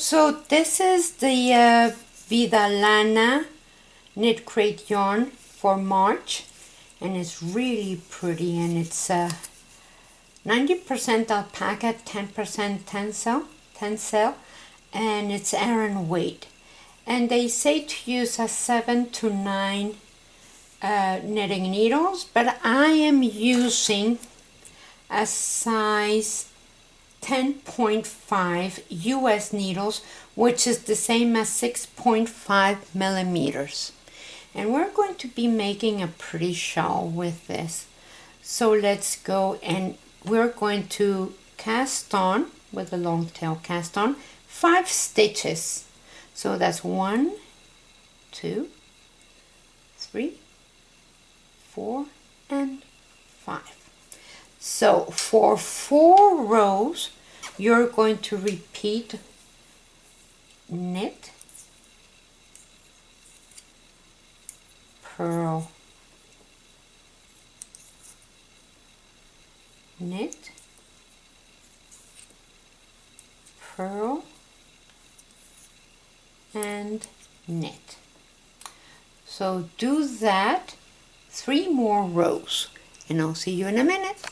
So this is the Vidalana Knitcrate yarn for March, and it's really pretty, and it's 90% alpaca, 10% tencel, and it's Aran weight. And they say to use a 7 to 9 knitting needles, but I am using a size 10.5 US needles, which is the same as 6.5 millimeters. And we're going to be making a pretty shawl with this. So let's go, and we're going to cast on with a long tail cast on 5 stitches. So that's 1, 2, 3, 4, and 5. So for 4 rows, you're going to repeat knit, purl, knit, purl, and knit. So do that 3 more rows, and I'll see you in a minute.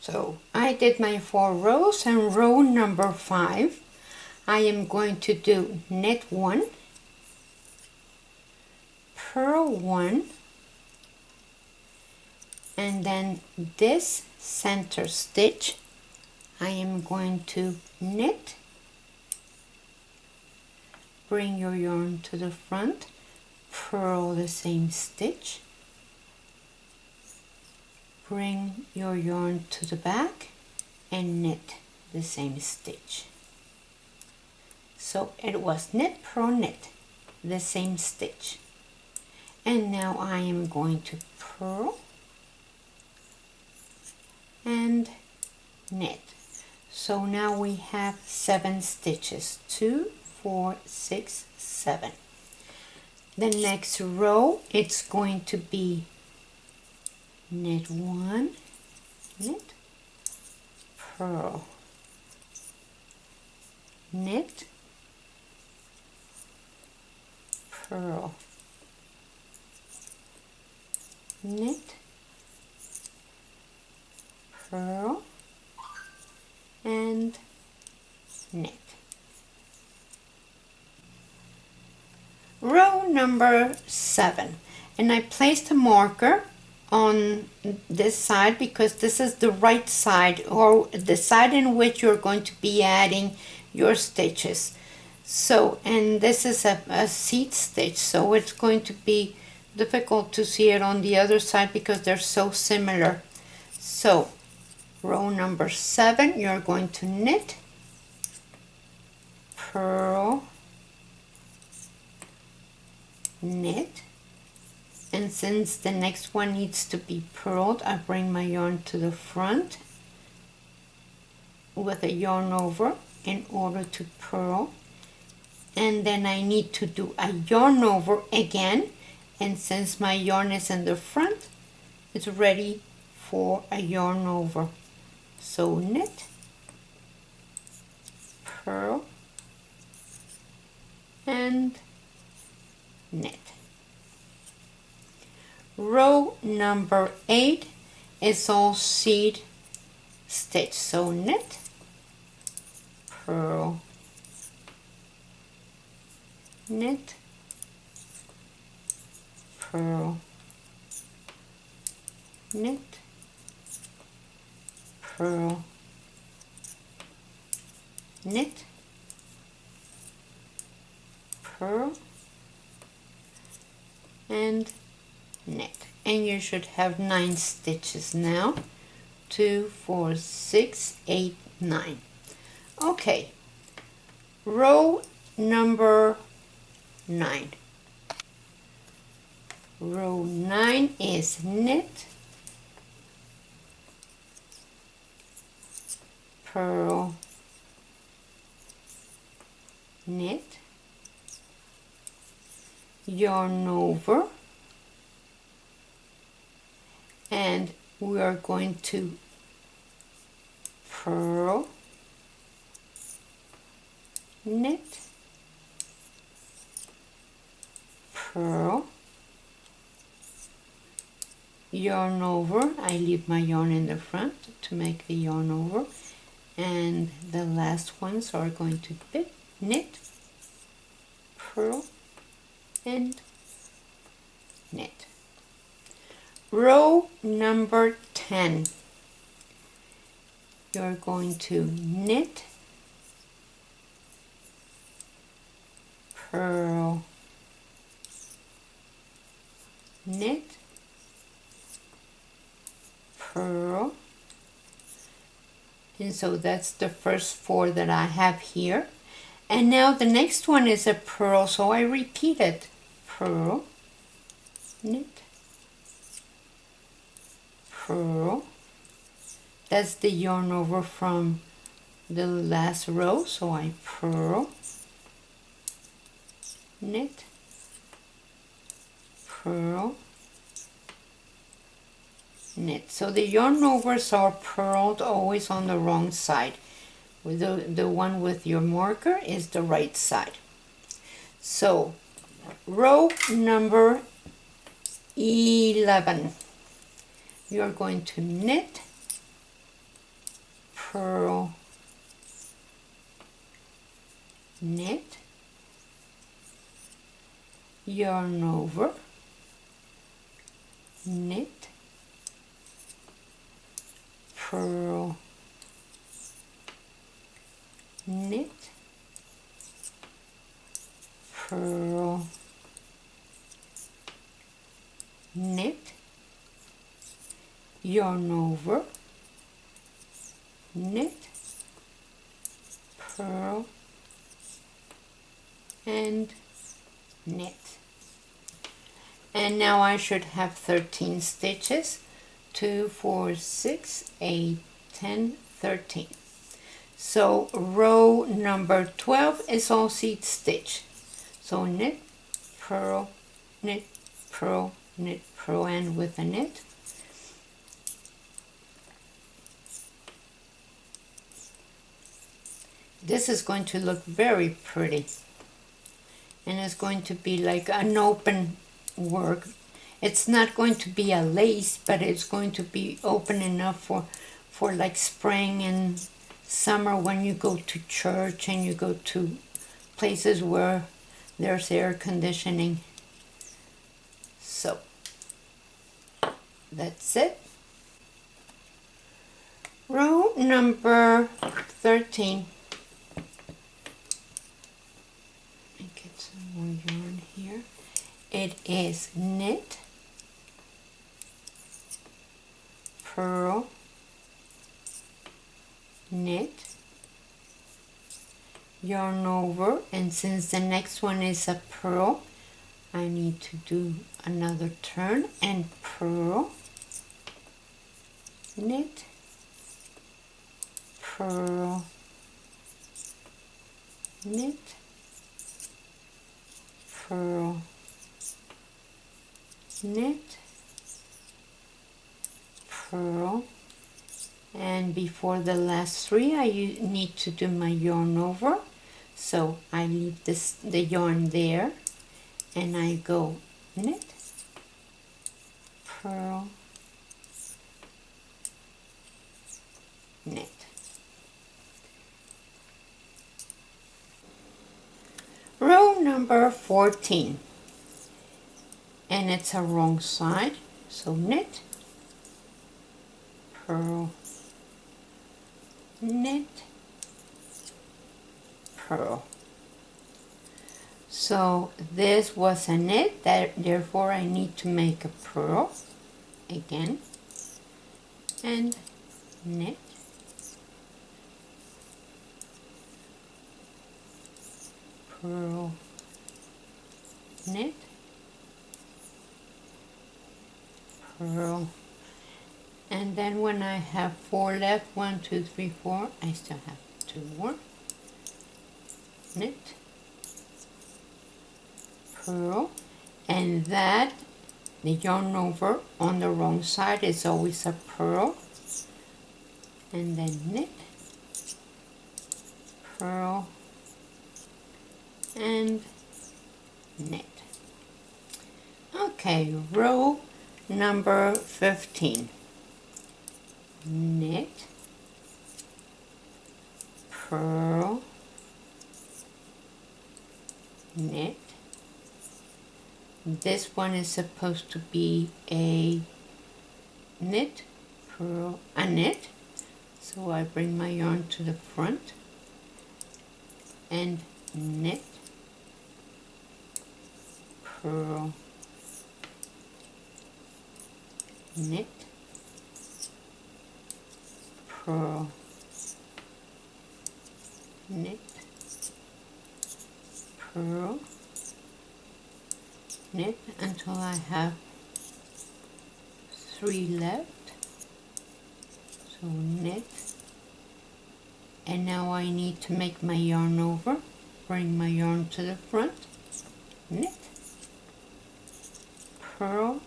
So I did my 4 rows, and row number 5, I am going to do knit 1, purl 1, and then this center stitch I am going to knit, bring your yarn to the front, purl the same stitch, bring your yarn to the back, and knit the same stitch. So it was knit, purl, knit, the same stitch. And now I am going to purl and knit. So now we have 7 stitches, 2, 4, 6, 7. The next row, it's going to be knit 1, knit, purl, knit, purl, knit, purl, and knit. Row number 7, and I placed a marker on this side because this is the right side, or the side in which you're going to be adding your stitches. So, and this is a seed stitch, so it's going to be difficult to see it on the other side because they're so similar. So row number 7, you're going to knit, purl, knit, and since the next one needs to be purled, I bring my yarn to the front with a yarn over in order to purl, and then I need to do a yarn over again, and since my yarn is in the front, it's ready for a yarn over. So knit, purl, and knit. Row number 8 is all seed stitch. So knit, purl, knit, purl, knit, purl, knit, purl, and knit. And you should have 9 stitches now. 2, 4, 6, 8, 9. Okay, row number 9. Row 9 is knit, purl, knit, yarn over, and we are going to purl, knit, purl, yarn over. I leave my yarn in the front to make the yarn over, and the last ones are going to be knit, purl, and knit. Row number 10, you're going to knit, purl, knit, purl, and so that's the first 4 that I have here. And now the next one is a purl, so I repeat it. Purl, knit, purl. That's the yarn over from the last row, so I purl, knit, purl, knit. So the yarn overs are purled always on the wrong side. The one with your marker is the right side. So row number 11, you're going to knit, purl, knit, yarn over, knit, purl, knit, purl, knit, yarn over, knit, purl, and knit. And now I should have 13 stitches. 2, 4, 6, 8, 10, 13. So row number 12 is all seed stitch. So knit, purl, knit, purl, knit, purl, and with a knit. This is going to look very pretty, and it's going to be like an open work. It's not going to be a lace, but it's going to be open enough for like spring and summer when you go to church and you go to places where there's air conditioning. So that's it. Row number 13. Let me get some more yarn here. It is knit, purl, knit, yarn over, and since the next one is a purl, I need to do another turn and purl, knit, purl, knit, purl, knit, purl, and before the last 3 I need to do my yarn over, so I leave the yarn there and I go knit, purl, knit. Row number 14, and it's a wrong side, so knit, purl, knit, purl. So this was a knit, therefore I need to make a purl again, and knit, purl, knit, purl, and then when I have 4 left, 1, 2, 3, 4, I still have 2 more. Knit, purl, and that the yarn over on the wrong side is always a purl, and then knit, purl, and knit. Okay, row number 15. Knit, purl, knit. This one is supposed to be a knit, purl, a knit. So I bring my yarn to the front and knit, purl, knit, purl, knit, purl, knit until I have 3 left. So knit, and now I need to make my yarn over, bring my yarn to the front, knit, purl,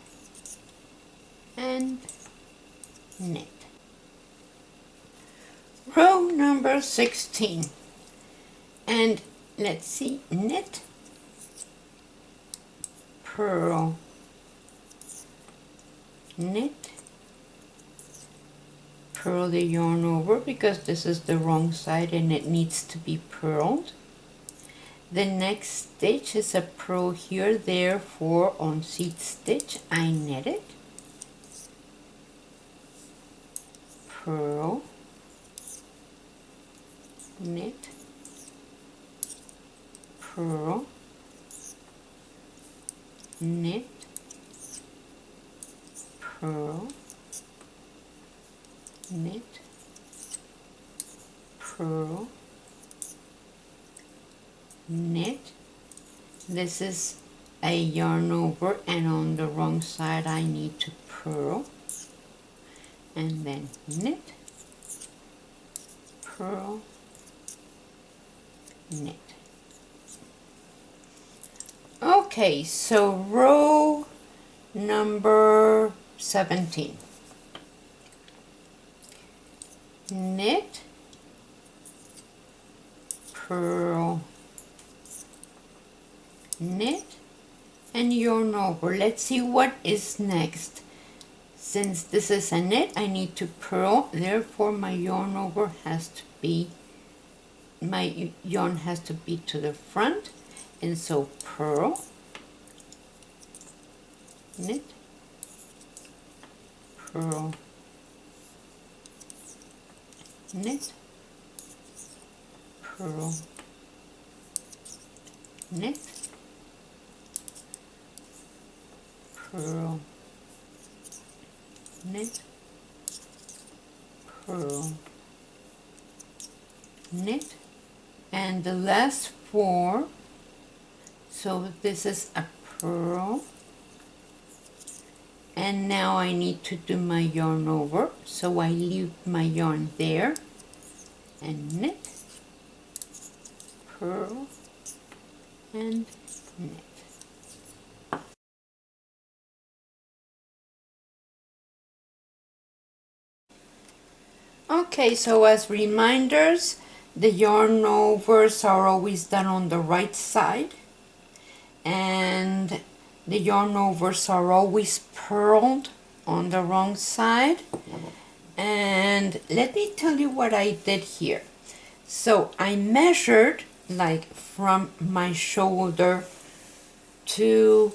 and knit. Row number 16, and let's see, knit, purl, knit, purl the yarn over because this is the wrong side and it needs to be purled. The next stitch is a purl here, therefore on seed stitch I knit it, purl, knit, purl, knit, purl, knit, purl, knit. This is a yarn over and on the wrong side I need to purl, and then knit, purl, knit. Okay, so row number 17. Knit, purl, knit, and yarn over. Let's see what is next. Since this is a knit, I need to purl, therefore my yarn over has to be, my yarn has to be to the front, and so purl, knit, purl, knit, purl, knit, purl, knit, purl, knit, and the last 4. So this is a purl, and now I need to do my yarn over, so I leave my yarn there and knit, purl, and knit. Okay, so as reminders, the yarn overs are always done on the right side, and the yarn overs are always purled on the wrong side. And let me tell you what I did here. So I measured like from my shoulder to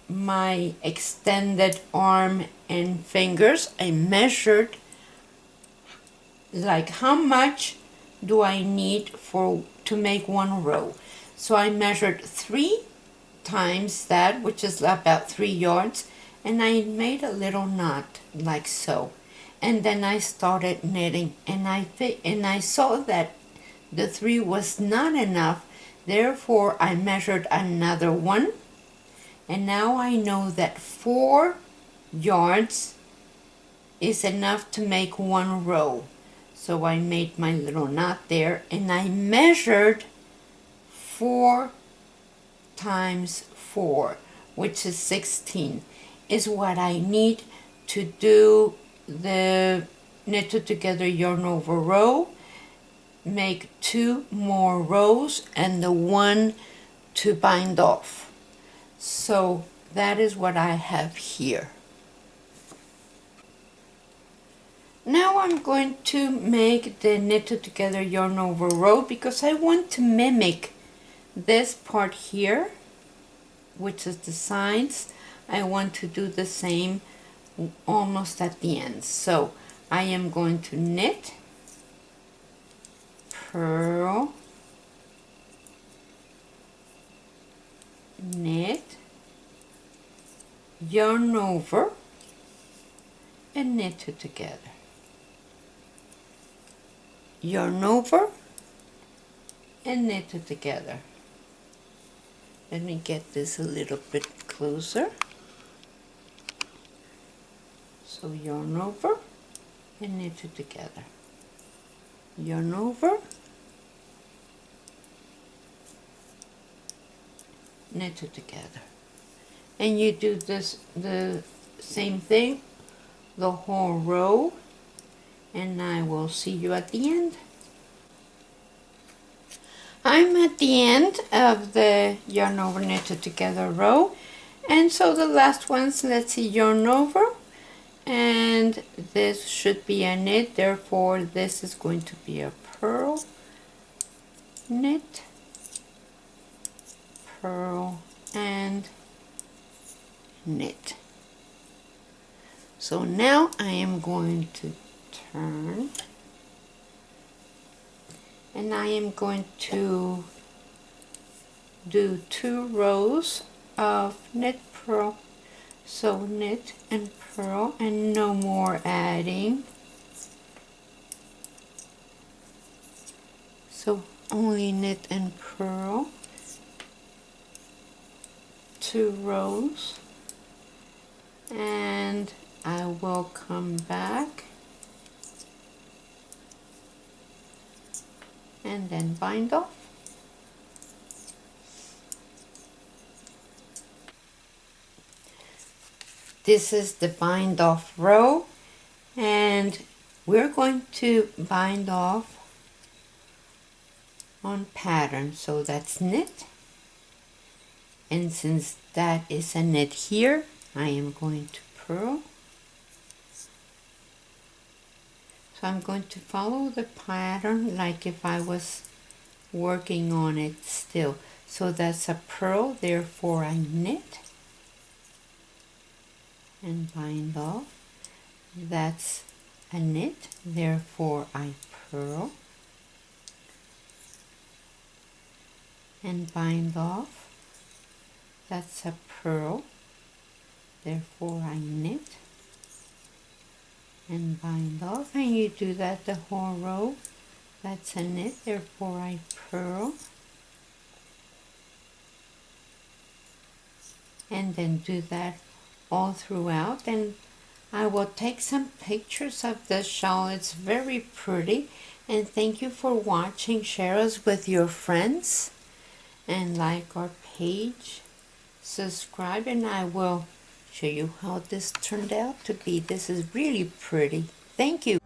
my extended arm and fingers. I measured like how much do I need to make 1 row. So I measured 3 times that, which is about 3 yards, and I made a little knot like so, and then I started knitting, and I saw that the 3 was not enough, therefore I measured another 1, and now I know that 4 yards is enough to make 1 row. So I made my little knot there, and I measured 4 times 4, which is 16, is what I need to do the knitted together yarn over row. make 2 more rows and the one to bind off. So that is what I have here. Now I'm going to make the knitted together yarn over row because I want to mimic this part here, which is the sides. I want to do the same almost at the end. So I am going to knit, purl, knit, yarn over, and knit it together. Yarn over and knit it together. Let me get this a little bit closer. So yarn over and knit it together. Yarn over, knit it together. And you do this the same thing the whole row, and I will see you at the end. I'm at the end of the yarn over knitted together row, and so the last ones, let's see, yarn over, and this should be a knit, therefore this is going to be a purl, knit, purl, and knit. So now I am going to turn, and I am going to do 2 rows of knit, purl. So knit and purl, and no more adding. So only knit and purl, 2 rows, and I will come back and then bind off. This is the bind off row, and we're going to bind off on pattern. So that's knit, and since that is a knit here, I am going to purl. So I'm going to follow the pattern like if I was working on it still. So that's a purl, therefore I knit and bind off. That's a knit, therefore I purl and bind off. That's a purl, therefore I knit and bind off, and you do that the whole row. That's a knit, therefore I purl, and then do that all throughout. And I will take some pictures of the shawl. It's very pretty, and thank you for watching. Share us with your friends and like our page, subscribe, and I will show you how this turned out to be. This is really pretty. Thank you.